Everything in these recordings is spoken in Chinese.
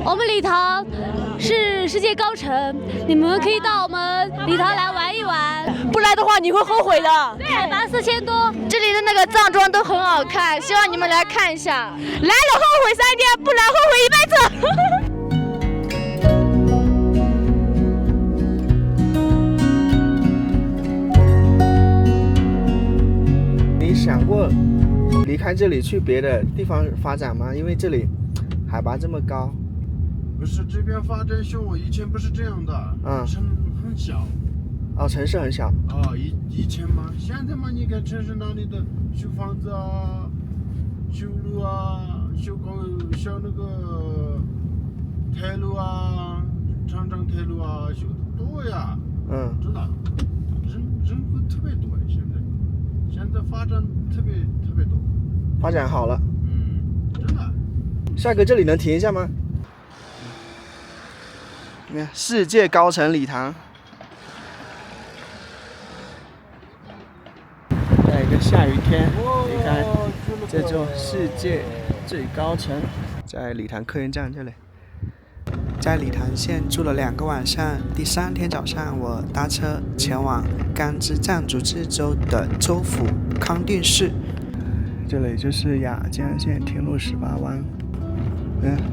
我们礼堂是世界高城，你们可以到我们礼堂来玩一玩。不来的话你会后悔的。海拔4000多，这里的那个藏装都很好看，希望你们来看一下。来了后悔3天，不来后悔一辈子。你想过离开这里去别的地方发展吗？因为这里海拔这么高。不是这边发展像我以前不是这样的，城很小。哦，城市很小。以前嘛，现在嘛，你看城市那里的修房子啊、修路啊、修那个铁路啊、长铁路啊，修得多呀。真的，人口特别多。现在发展特别多，发展好了。真的。帅哥，这里能停一下吗？你看，世界高层礼堂，在一个下雨天，你看这座世界最高城，在礼堂客运站这里。在礼堂县住了2个晚上，第3天早上，我搭车前往甘孜藏族自治州的州府康定市。这里就是雅江县天路18弯，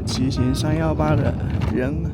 骑行318的人。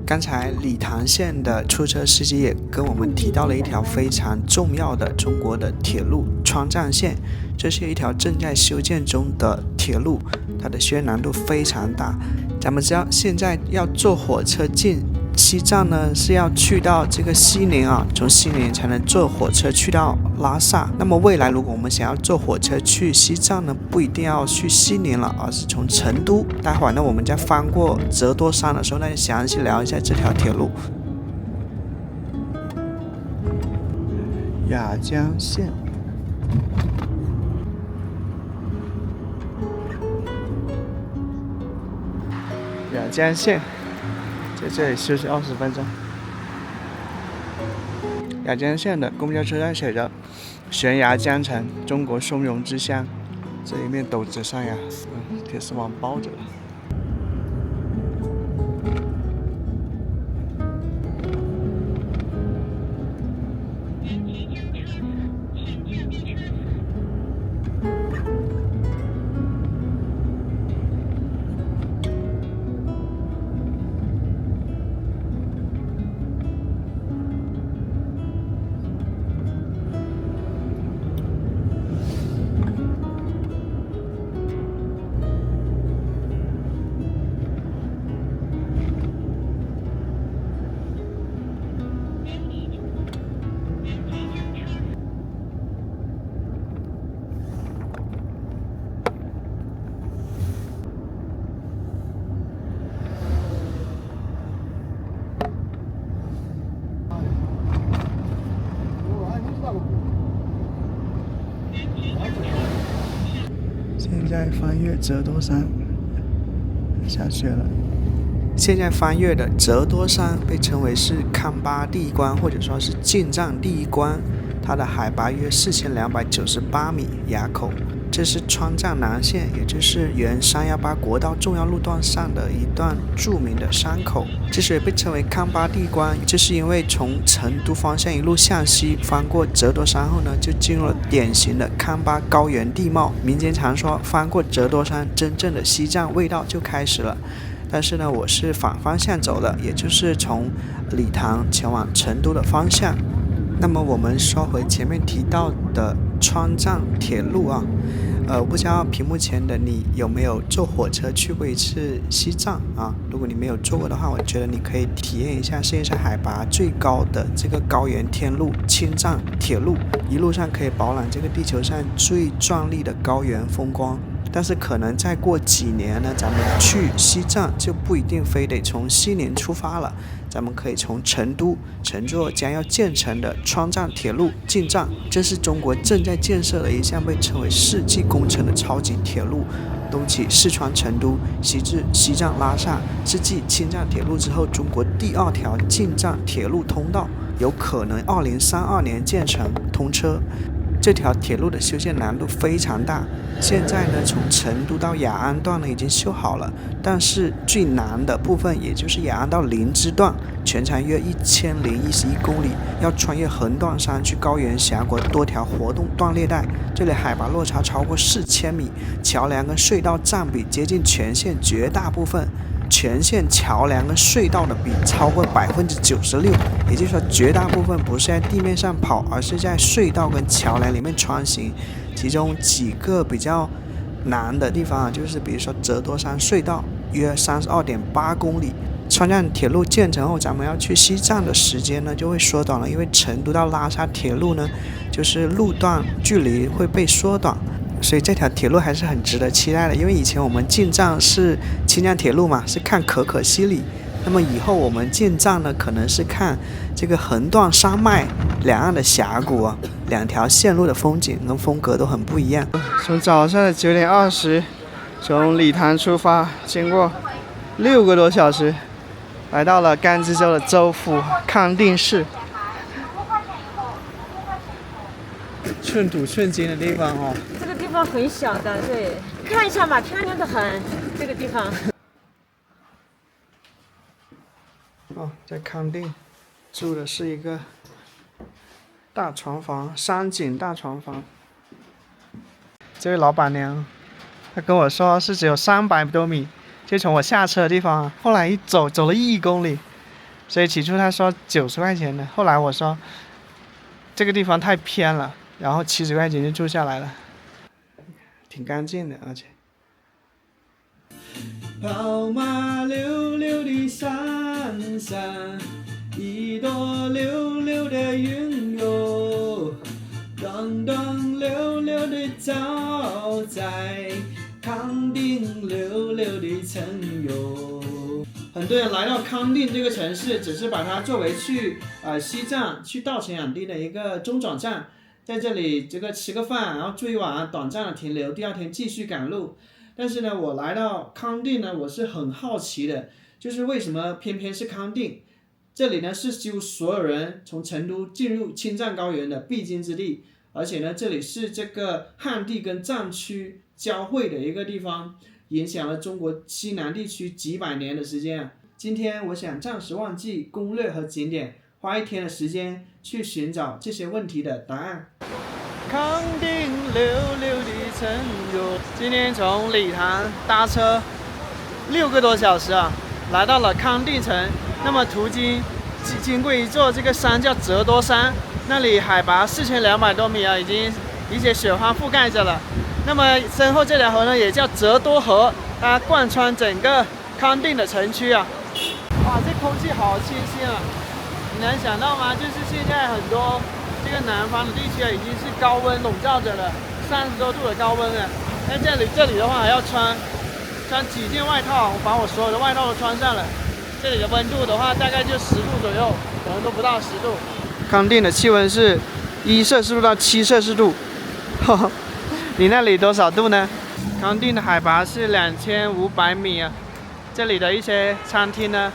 刚才理塘县的出租车司机也跟我们提到了一条非常重要的中国的铁路川藏线，这是一条正在修建中的铁路，它的修建难度非常大。咱们知道现在要坐火车进西藏呢，是要去到这个西宁啊，从西宁才能坐火车去到拉萨。那么未来如果我们想要坐火车去西藏呢，不一定要去西宁了，而是从成都。待会儿呢，我们在翻过折多山的时候呢，详细聊一下这条铁路。雅江县。雅江县。在这里休息20分钟。雅江县的公交车站写着“悬崖江城，中国松茸之乡”，这一面陡直山崖，铁丝网包着。现在翻越折多山，下雪了。现在翻越的折多山被称为是康巴第一关，或者说是进藏第一关，它的海拔约4298米，垭口。这是川藏南线，也就是原318国道重要路段上的一段著名的山口。之所以被称为康巴第一关，就是因为从成都方向一路向西翻过折多山后呢，就进入了典型的康巴高原地貌。民间常说，翻过折多山，真正的西藏味道就开始了。但是呢，我是反方向走的，也就是从理塘前往成都的方向。那么我们说回前面提到的川藏铁路啊，不知道屏幕前的你有没有坐火车去过一次西藏啊？如果你没有坐过的话，我觉得你可以体验一下世界上海拔最高的这个高原天路青藏铁路，一路上可以饱览这个地球上最壮丽的高原风光。但是可能再过几年呢，咱们去西藏就不一定非得从西宁出发了，咱们可以从成都乘坐将要建成的川藏铁路进藏。这是中国正在建设的一项被称为世纪工程的超级铁路，东起四川成都，西至西藏拉萨，是继青藏铁路之后中国第2条进藏铁路通道，有可能2032年建成通车。这条铁路的修建难度非常大。现在呢，从成都到雅安段呢已经修好了，但是最难的部分，也就是雅安到林芝段，全长约1011公里，要穿越横断山去高原峡谷多条活动断裂带，这里海拔落差超过4000米，桥梁跟隧道占比接近全线绝大部分。全线桥梁跟隧道的比超过96%，也就是说绝大部分不是在地面上跑，而是在隧道跟桥梁里面穿行。其中几个比较难的地方就是比如说折多山隧道，约32.8公里。川藏铁路建成后，咱们要去西藏的时间呢就会缩短了，因为成都到拉萨铁路呢，就是路段距离会被缩短。所以这条铁路还是很值得期待的，因为以前我们进藏是青藏铁路嘛，是看可可西里，那么以后我们进藏呢，可能是看这个横断山脉两岸的峡谷啊，两条线路的风景跟风格都很不一样。从早上的9点20，从理塘出发，经过6个多小时，来到了甘孜州的州府康定市。寸土寸金的地方哦。这个地方很小的，对，看一下嘛，漂亮的很，这个地方。哦，在康定住的是一个大床房，山景大床房。这位老板娘，她跟我说是只有300多米，就从我下车的地方，后来一走了1公里，所以起初她说90块钱的，后来我说这个地方太偏了，然后70块钱就住下来了，挺干净的，而且。跑马溜溜的闪闪，一朵溜溜的云哟，短短溜溜的照在康定溜溜的城哟。很多人来到康定这个城市，只是把它作为去西藏去稻城亚丁的一个中转站，在这里这个吃个饭，然后住一晚，短暂的停留，第二天继续赶路。但是呢，我来到康定呢，我是很好奇的，就是为什么偏偏是康定？这里呢是几乎所有人从成都进入青藏高原的必经之地，而且呢，这里是这个汉地跟藏区交汇的一个地方，影响了中国西南地区几百年的时间啊。今天我想暂时忘记攻略和景点，花1天的时间去寻找这些问题的答案。康定溜溜的城哟，今天从理塘搭车6个多小时啊，来到了康定城。那么途经过一座这个山叫折多山，那里海拔4200多米啊，已经一些雪花覆盖着了。那么身后这条河呢，也叫折多河，它贯穿整个康定的城区啊。哇，这空气好清新啊！你能想到吗？就是现在很多这个南方的地区啊，已经是高温笼罩着了，30多度的高温了。那这里的话还要穿几件外套，我把我所有的外套都穿上了。这里的温度的话，大概就10度左右，可能都不到10度。康定的气温是1摄氏度到7摄氏度，你那里多少度呢？康定的海拔是2500米啊。这里的一些餐厅呢，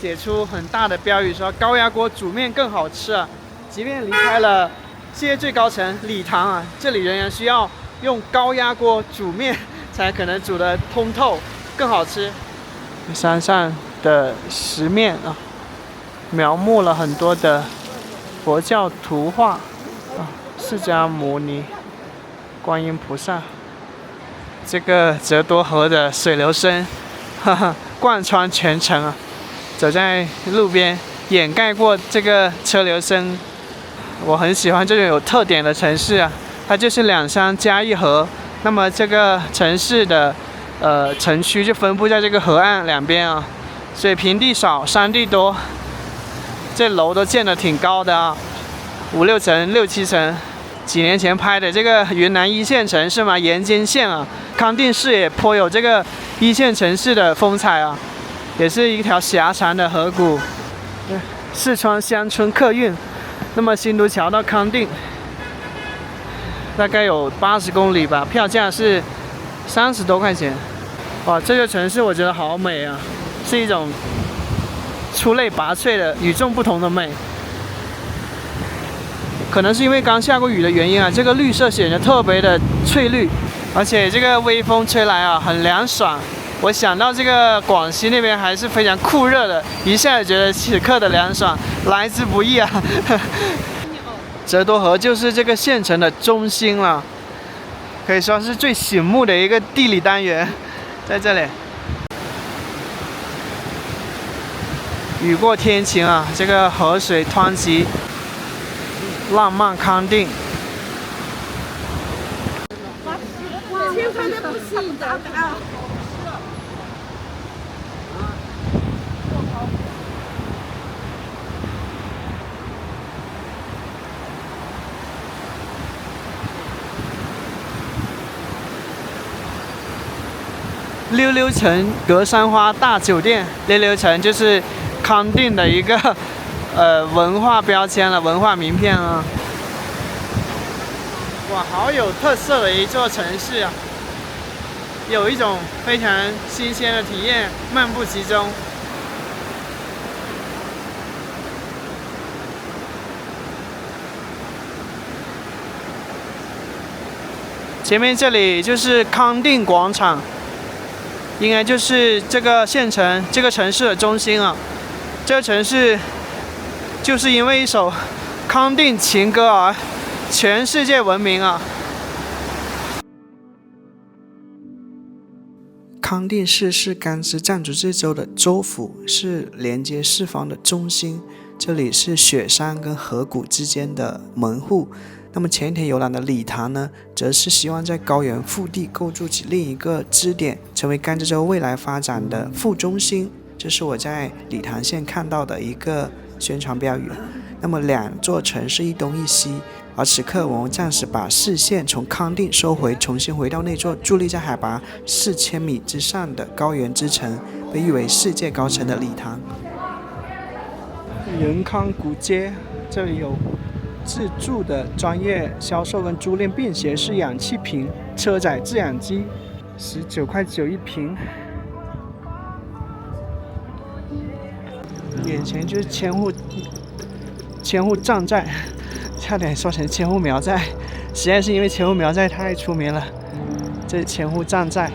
写出很大的标语说高压锅煮面更好吃啊。即便离开了世界最高城理塘啊，这里仍然需要用高压锅煮面才可能煮得通透，更好吃。山上的石面啊，描摹了很多的佛教图画啊，释迦牟尼、观音菩萨。这个折多河的水流声，贯穿全程啊，走在路边掩盖过这个车流声。我很喜欢这种有特点的城市啊，它就是2山加1河。那么这个城市的城区就分布在这个河岸两边啊，所以平地少，山地多。这楼都建得挺高的啊，5、6层、6、7层。几年前拍的这个云南1线城市嘛，盐津县啊，康定市也颇有这个1线城市的风采啊，也是一条狭长的河谷。四川乡村客运。那么新都桥到康定大概有80公里吧，票价是30多块钱。哇，这个城市我觉得好美啊，是一种出类拔萃的与众不同的美。可能是因为刚下过雨的原因啊，这个绿色显得特别的翠绿，而且这个微风吹来啊，很凉爽。我想到这个广西那边还是非常酷热的，一下子觉得此刻的凉爽来之不易啊。折多河就是这个县城的中心了，可以说是最醒目的一个地理单元，在这里。雨过天晴啊，这个河水湍急，浪漫康定。溜溜城格山花大酒店，溜溜城就是康定的一个文化标签了，文化名片啊。哇，好有特色的一座城市啊，有一种非常新鲜的体验，漫步其中。前面这里就是康定广场，应该就是这个县城、这个城市的中心啊。这个城市就是因为一首康定情歌而全世界闻名啊。康定市是甘孜藏族自治州的州府，是连接四方的中心。这里是雪山跟河谷之间的门户。那么前一天游览的理塘呢，则是希望在高原腹地构筑起另一个支点，成为甘孜州未来发展的副中心。这是我在理塘县看到的一个宣传标语。那么两座城市一东一西，而此刻我们暂时把视线从康定收回，重新回到那座伫立在海拔4000米之上的高原之城，被誉为世界高城的理塘。仁康古街，这里有自助的专业销售跟租赁便携式氧气瓶、车载制氧机，19.9块一瓶。眼前就是千户藏寨，差点说成千户苗寨，实在是因为千户苗寨太出名了。这是千户藏寨、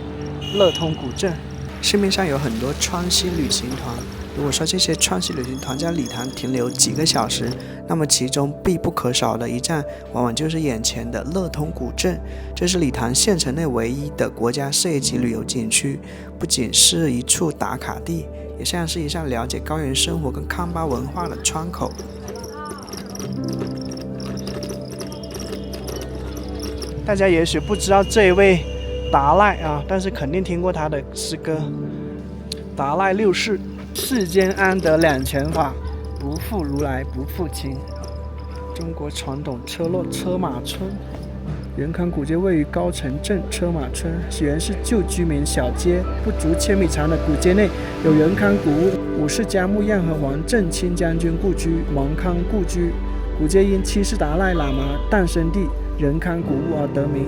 乐通古镇。市面上有很多川西旅行团，如果说这些川西旅行团在理塘停留几个小时，那么其中必不可少的一站往往就是眼前的乐通古镇。这是理塘县城内唯一的国家4级旅游景区，不仅是一处打卡地，也像是一扇了解高原生活跟康巴文化的窗口。大家也许不知道这一位达赖啊，但是肯定听过他的诗歌。达赖六世，世间安得两全法，不负如来不负卿。中国传统车落车马村。仁康古街位于高城镇车马村，原是旧居民小街，不足1000米长的古街内有仁康古物、武士家木样和黄镇清将军故居、芒康故居。古街因七世达赖喇嘛诞生地仁康古物而得名。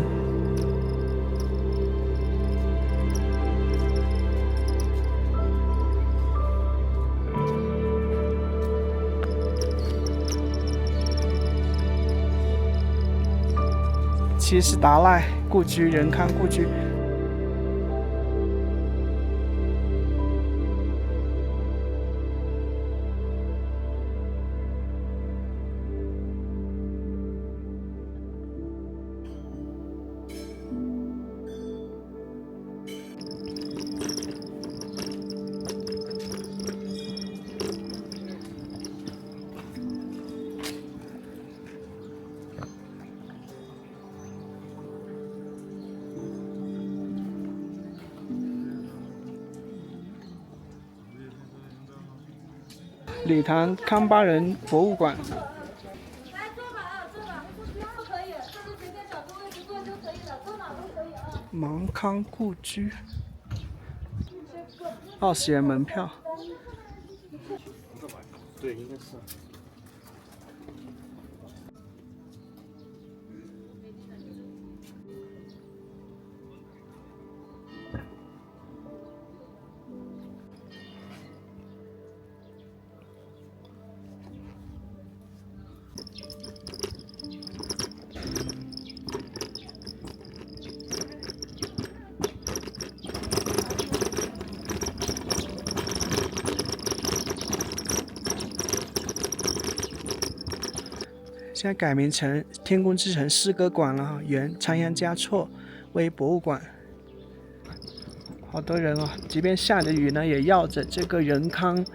七世达赖故居、仁康故居。理塘康巴人博物馆。来坐吧啊，坐吧，不可以，这就随便找个位置坐就可以了，坐哪都可以啊。芒康故居，20元门票。对，应该是。现在改名成天空之城诗歌馆了哈，原仓央嘉措微博物馆。好多人哦，即便下着雨呢，也绕着这个仁康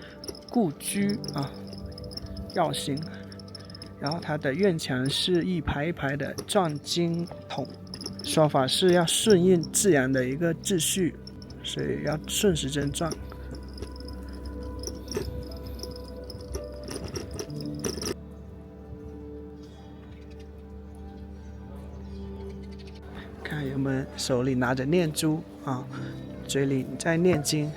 故居啊绕行。然后它的院墙是一排一排的转经筒，说法是要顺应自然的一个秩序，所以要顺时针转。看人们手里拿着念珠啊，嘴里在念经。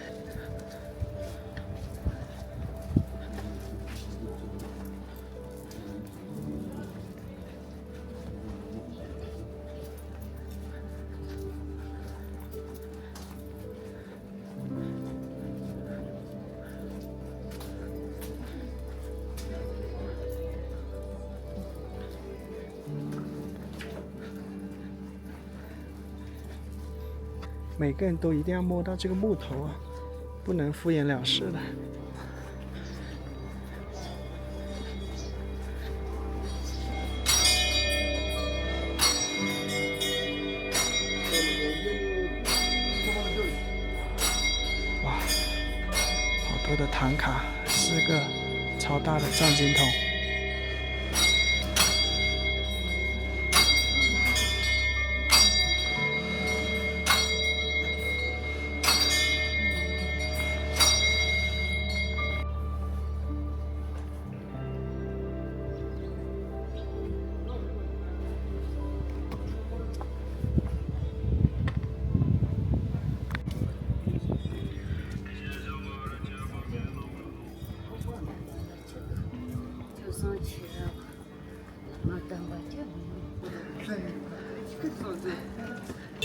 每个人都一定要摸到这个木头啊，不能敷衍了事的。哇，好多的唐卡，4个超大的转经筒。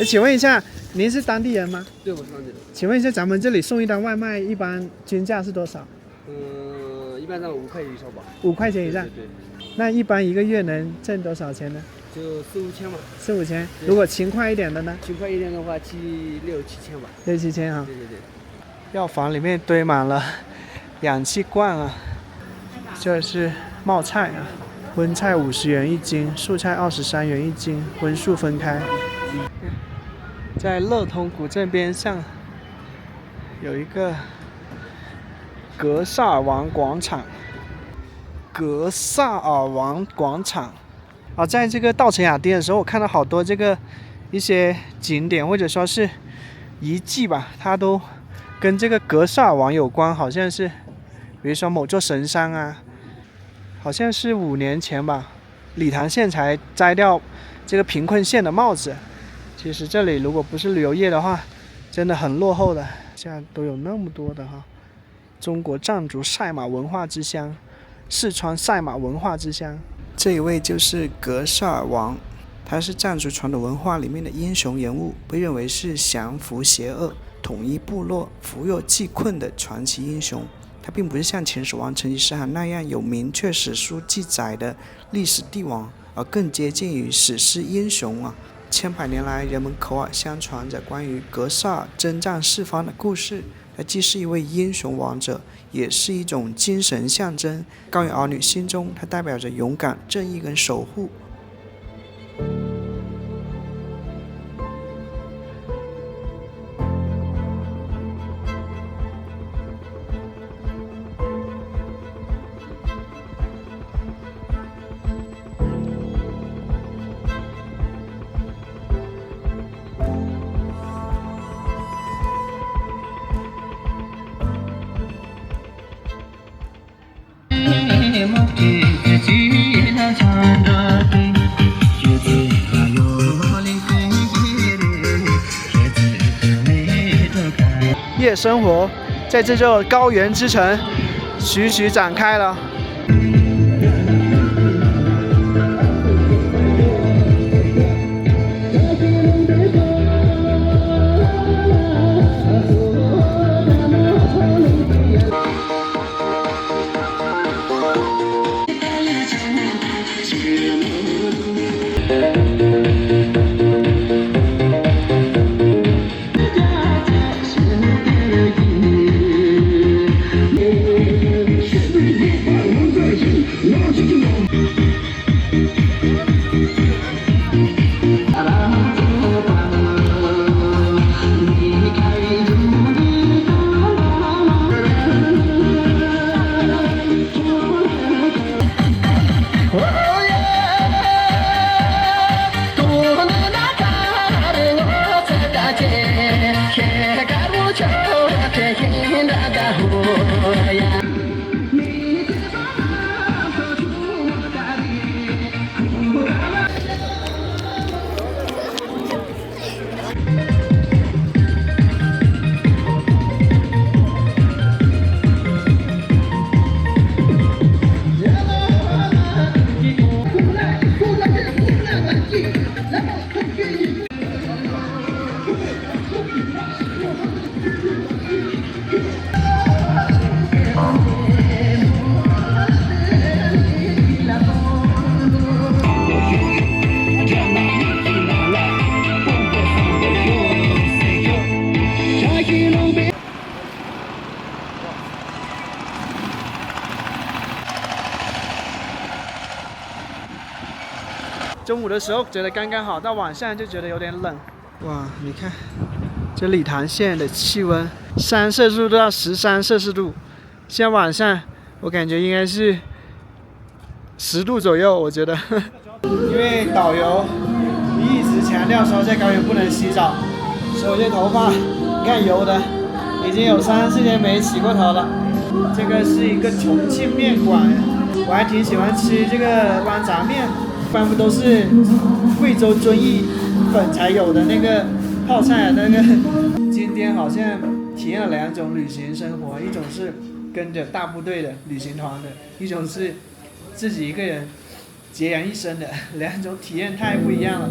请问一下，您是当地人吗？对，我是当地人。请问一下，咱们这里送一单外卖，一般均价是多少？一般上5块以上吧。5块钱以上。对。那一般一个月能挣多少钱呢？就4、5千吧。4、5千。如果勤快一点的呢？勤快一点的话，6、7千吧。6、7千啊。对对对。药房里面堆满了氧气罐啊，这是冒菜啊，荤菜50元一斤，素菜23元一斤，荤素分开。在乐通古镇边上有一个格萨尔王广场，格萨尔王广场啊，在这个稻城亚丁的时候，我看到好多这个一些景点或者说是遗迹吧，它都跟这个格萨尔王有关，好像是比如说某座神山啊，好像是5年前吧，理塘县才摘掉这个贫困县的帽子。其实这里如果不是旅游业的话，真的很落后的。现在都有那么多的哈，中国藏族赛马文化之乡，四川赛马文化之乡。这一位就是格萨尔王，他是藏族传统文化里面的英雄人物，被认为是降服邪恶、统一部落、扶弱济困的传奇英雄。他并不是像秦始皇、成吉思汗那样有明确史书记载的历史帝王，而更接近于史诗英雄啊。千百年来，人们口耳相传着关于格萨尔征战四方的故事。他既是一位英雄王者，也是一种精神象征。高原儿女心中，它代表着勇敢、正义跟守护。夜生活在这座高原之城徐徐展开了。中午的时候觉得刚刚好，到晚上就觉得有点冷。哇，你看这理塘县的气温，3摄氏度到13摄氏度，现在晚上我感觉应该是10度左右，我觉得。因为导游一直强调说在高原不能洗澡，所以我这头发你看油的，已经有3、4天没洗过头了。这个是一个重庆面馆，我还挺喜欢吃这个豌杂面。一般不都是贵州遵义粉才有的那个泡菜那个。今天好像体验了2种旅行生活，一种是跟着大部队的旅行团的，一种是自己一个人孑然一身的，2种体验太不一样了。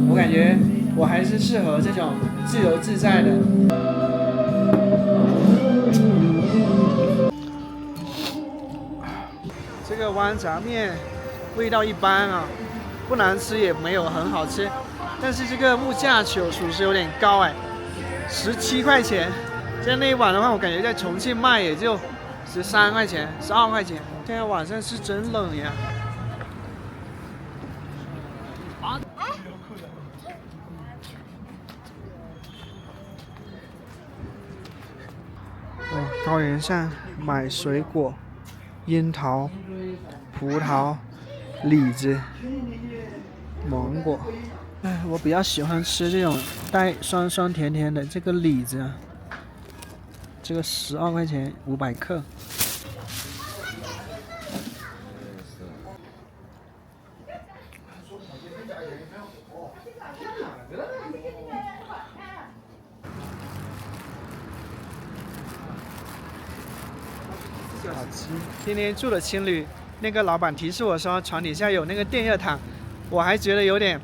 我感觉我还是适合这种自由自在的。这个豌杂面味道一般啊，不难吃也没有很好吃，但是这个物价属实有点高哎，17块钱。这样那一碗的话，我感觉在重庆卖也就13块钱、12块钱。现在晚上是真冷呀。高原上买水果，樱桃、葡萄、李子、芒果。我比较喜欢吃这种带酸酸甜甜的这个李子啊，这个12块钱500克。好吃。今天住的青旅，那个老板提示我说床底下有那个电热毯，我还觉得有点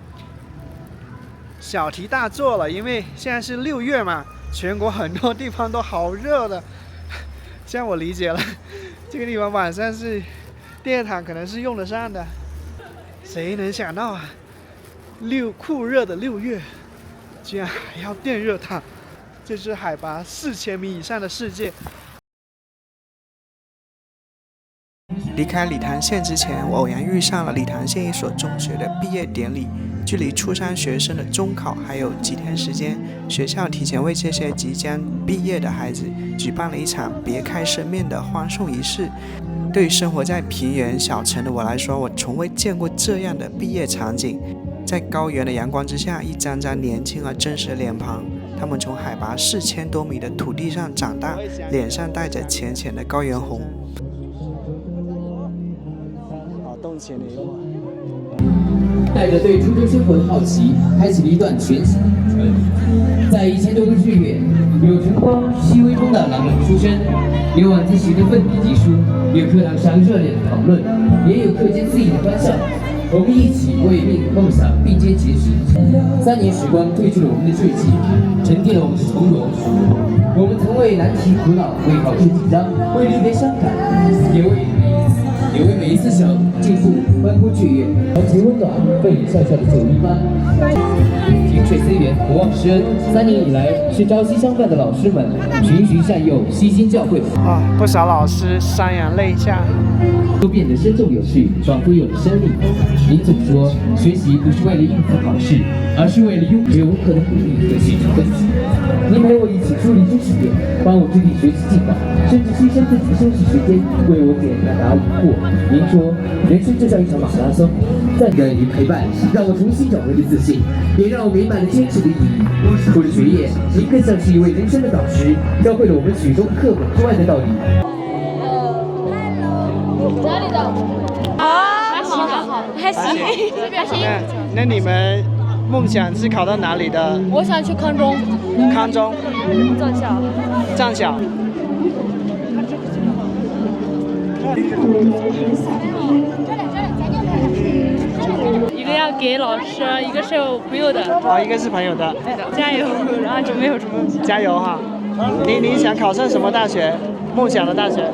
小题大做了，因为现在是6月嘛，全国很多地方都好热的。现在我理解了，这个地方晚上是电热毯可能是用得上的。谁能想到啊，酷热的6月，居然还要电热毯，这是海拔4000米以上的世界。离开理塘县之前，我偶然遇上了理塘县一所中学的毕业典礼。距离初3学生的中考还有几天时间，学校提前为这些即将毕业的孩子举办了一场别开生面的欢送仪式。对于生活在平原小城的我来说，我从未见过这样的毕业场景。在高原的阳光之下，一张张年轻而真实的脸庞，他们从海拔4000多米的土地上长大，脸上带着浅浅的高原红。好，动起来了。带着对初中生活的好奇，开启了一段全新的旅程。在1000多个志愿，有晨光熹微中的朗朗书声，有晚自习的奋笔疾书，有课堂上热烈的讨论，也有课间肆意的欢笑。我们一起为命梦想并肩结识。3年时光褪去了我们的稚气，沉淀了我们的从容。我们曾为难题苦恼，为考试紧张，为离别伤感，也为每一次小进步欢呼雀跃，团结温暖，沸里笑笑的91班。萍水思源，不忘师恩。3年以来，是朝夕相伴的老师们循循善诱，悉心教诲。不少老师潸然泪下，都变得深重有趣，仿佛有了生命。您总说，学习不是为了应付考试，而是为了拥有无可的鼓励和系统分析。您陪我一起梳理知识点，帮我制定学习计划，甚至牺牲自己的休息时间，为我解答疑惑。您说，人生就像一场马拉松，在人与陪伴，让我重新找回了自信，也让我明白了坚持的意义。除了学业，您更像是一位人生的导师，教会了我们许多课本之外的道理。哪里的？还好，还行。那你们梦想是考到哪里的？我想去康中。康中。藏校。藏校。一个要给老师，一个是有朋友的。哦，一个是朋友的。加油，然后就没有什么。加油哈！你想考上什么大学？梦想的大学？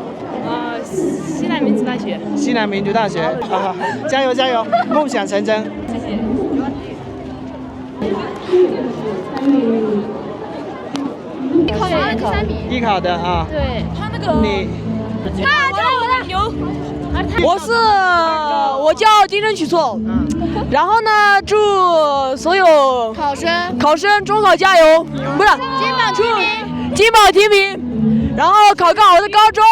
西南民族大学。西南民族大学。好，加油加油！梦想成真。谢谢。艺考的啊。对，他那个你。我叫丁真许错，然后呢，祝所有考生中考加油，不是金榜题名，然后考个好的高中。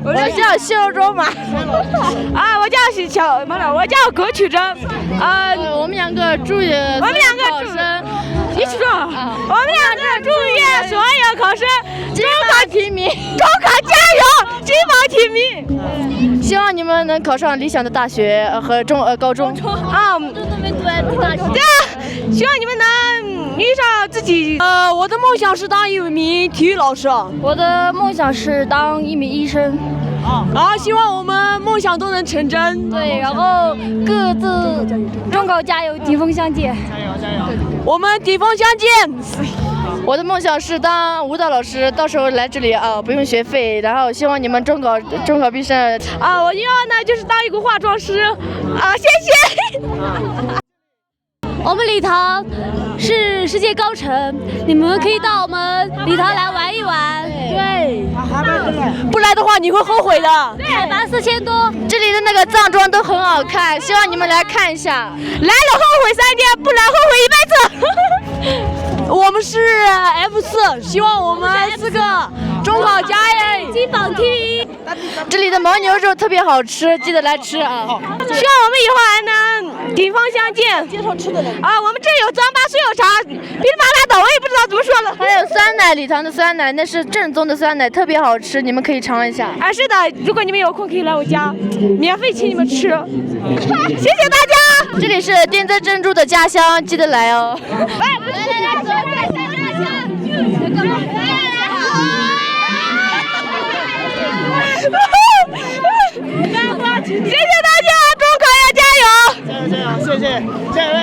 我叫谢若中嘛。啊，我叫葛曲珍。我们两个祝愿考生。一起说，我们两个祝愿所有考生中考提名，中考加油，金榜题名。希望你们能考上理想的大学和高中。啊，对啊，希望你们能遇上自己。我的梦想是当一名体育老师。我的梦想是当一名医生。然后希望我们梦想都能成真。对，然后各自中考加油，顶峰相见。加油加油！我们顶峰相见。我的梦想是当舞蹈老师，到时候来这里不用学费。然后希望你们中考必胜。我希望呢就是当一个化妆师。谢谢。我们礼堂是世界高城，你们可以到我们礼堂来玩一玩。对，不来的话你会后悔的。海拔4000多，这里的那个藏装都很好看，希望你们来看一下。来了后悔3天，不来后悔一辈子。我们是 F4，希望我们4个中考加油，金榜题名。这里的牦牛肉特别好吃，记得来吃啊！希望我们以后还能顶峰相见。介绍吃的啊，我们这有糌粑水有茶，噼里啪啦的，我也不知道怎么说了。还有酸奶，礼堂的酸奶那是正宗的酸奶，特别好吃，你们可以尝一下。是的，如果你们有空可以来我家，免费请你们吃。谢谢大家。这里是丁真珍珠的家乡，记得来哦。来，走，谢谢大家，中考要加油！加油！谢谢，下一位。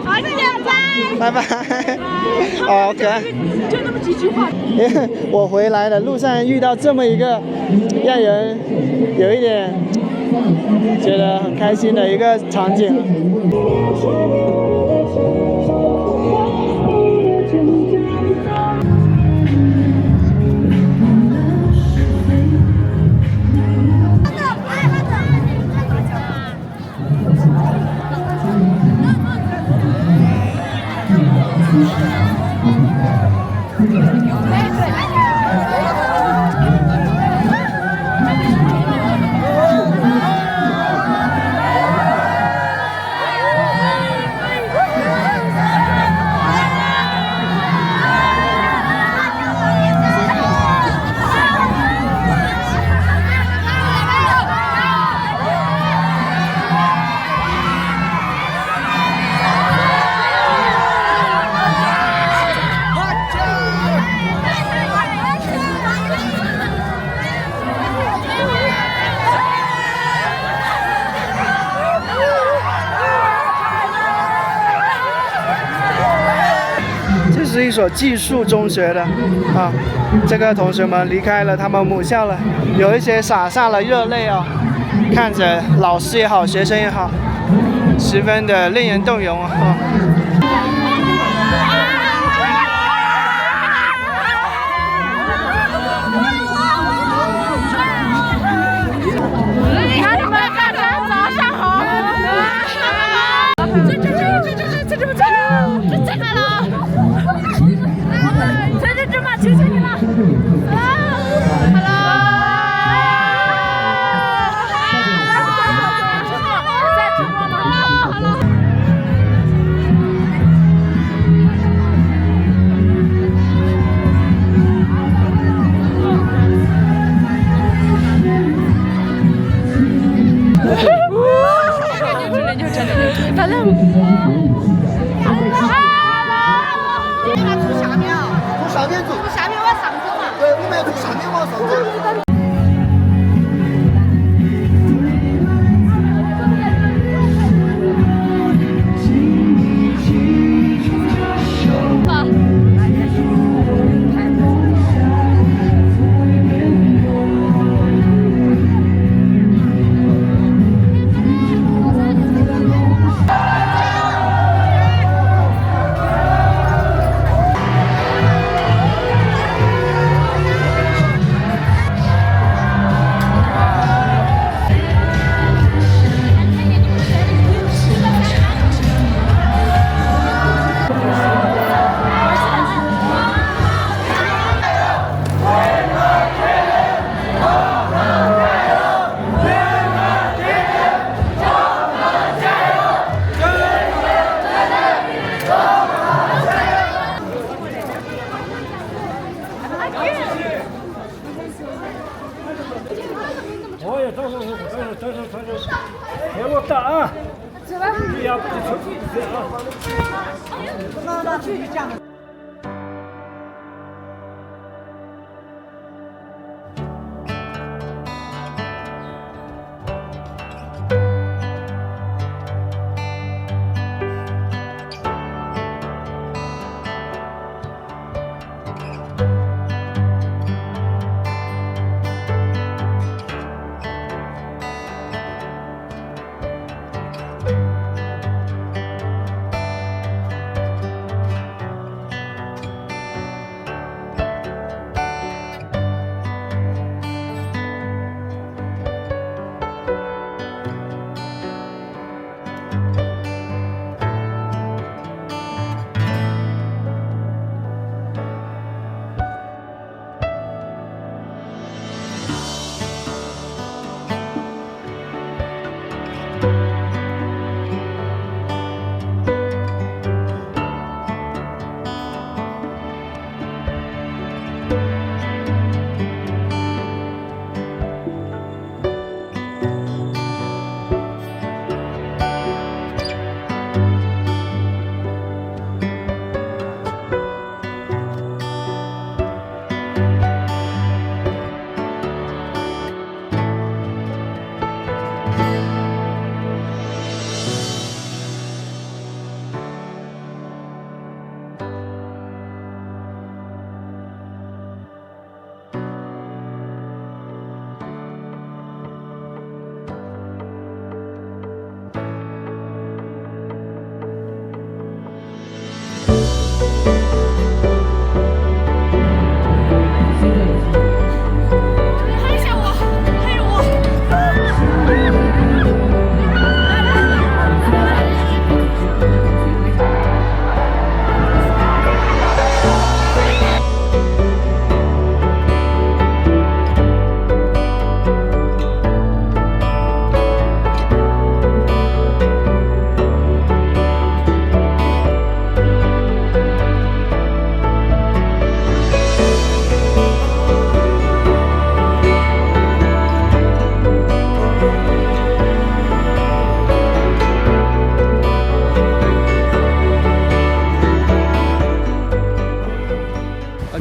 好，谢谢，拜拜。好可爱。就那么几句话。我回来的路上遇到这么一个让人有一点觉得很开心的一个场景。是一所寄宿中学的啊，这个同学们离开了他们母校了，有一些洒下了热泪哦，看着老师也好，学生也好，十分的令人动容啊。这餐厅服务是的。下面走，下面往上走嘛。对，我们要从下面往上走。给我打啊！你要不就出去啊！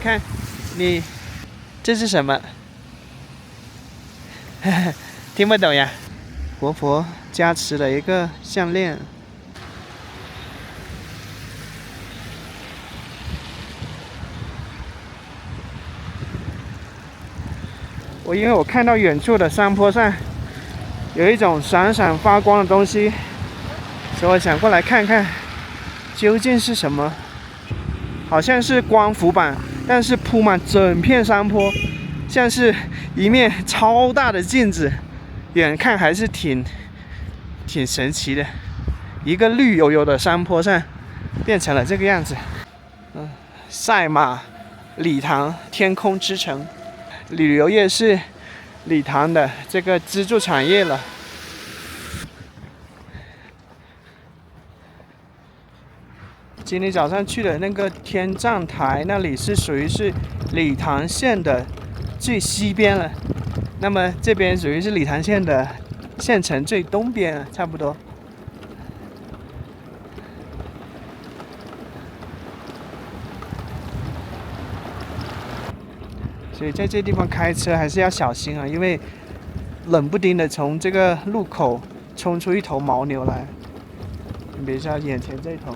看，你这是什么？听不懂呀。活佛加持了一个项链。因为我看到远处的山坡上有一种闪闪发光的东西，所以我想过来看看究竟是什么。好像是光伏板，但是铺满整片山坡，像是一面超大的镜子，远看还是挺神奇的。一个绿油油的山坡上变成了这个样子。赛马理塘天空之城，旅游业是理塘的这个支柱产业了。今天早上去的那个天葬台，那里是属于是理塘县的最西边了。那么这边属于是理塘县的县城最东边了，差不多。所以在这地方开车还是要小心啊，因为冷不丁的从这个路口冲出一头牦牛来。你别像眼前这头，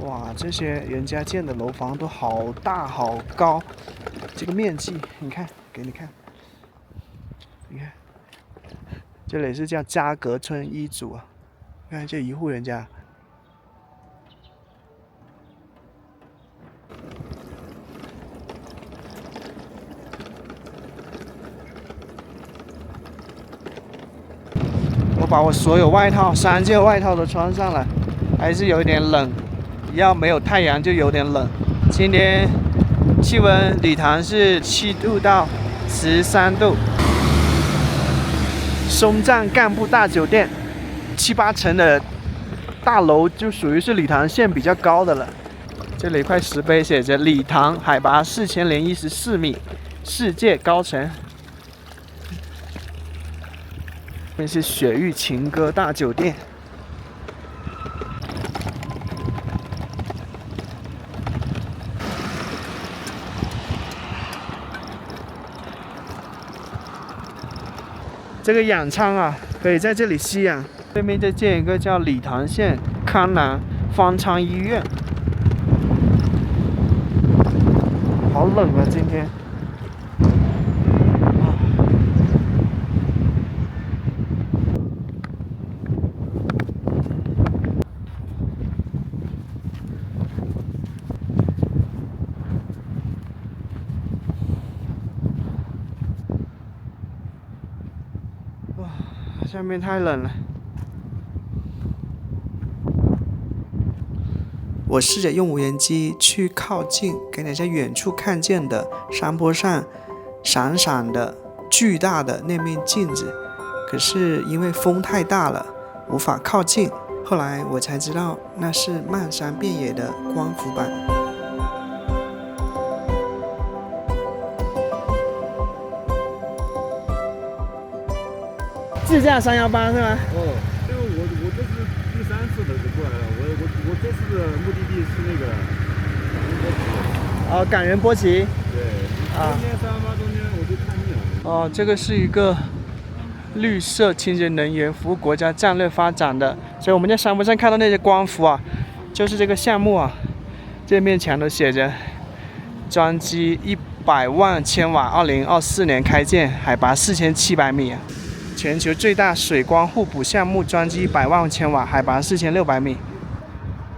哇，这些人家建的楼房都好大好高，这个面积你看，给你看，你看，这里是叫嘉阁村一组啊，看这一户人家。我把我所有外套3件外套都穿上了，还是有点冷，要没有太阳就有点冷。今天气温礼堂是7度到13度。松赞干部大酒店7、8层的大楼就属于是礼堂线比较高的了。这里一块石碑写着礼堂海拔4014米，世界高层。这是雪域情歌大酒店。这个养仓啊，可以在这里吸氧。对面再建一个叫礼堂县康南方舱医院。好冷啊，今天。下面太冷了。我试着用无人机去靠近，给你在远处看见的山坡上闪闪的巨大的那面镜子，可是因为风太大了，无法靠近。后来我才知道，那是漫山遍野的光伏板。自驾318是吗？哦，这个我这是第3次的过来了，我这次的目的地是那个感人波奇。对，中间318中间我就看腻了。哦，这个是一个绿色清洁能源服务国家战略发展的，所以我们在山坡上看到那些光伏啊，就是这个项目啊。这面墙都写着装机100万千瓦，2024年开建，海拔4700米啊。全球最大水光互补项目，装机100万千瓦，海拔4600米。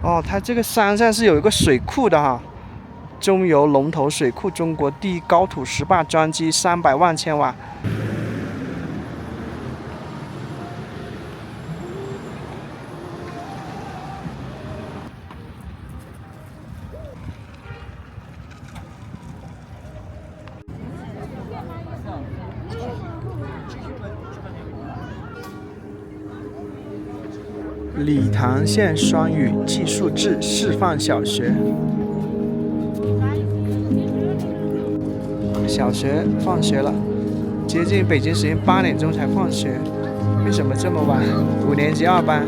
哦，它这个山上是有一个水库的哈，中油龙头水库，中国第一高土石坝，装机300万千瓦。礼堂县双语技术制示范小学，小学放学了，接近北京时间8点钟才放学。为什么这么晚？5年级2班。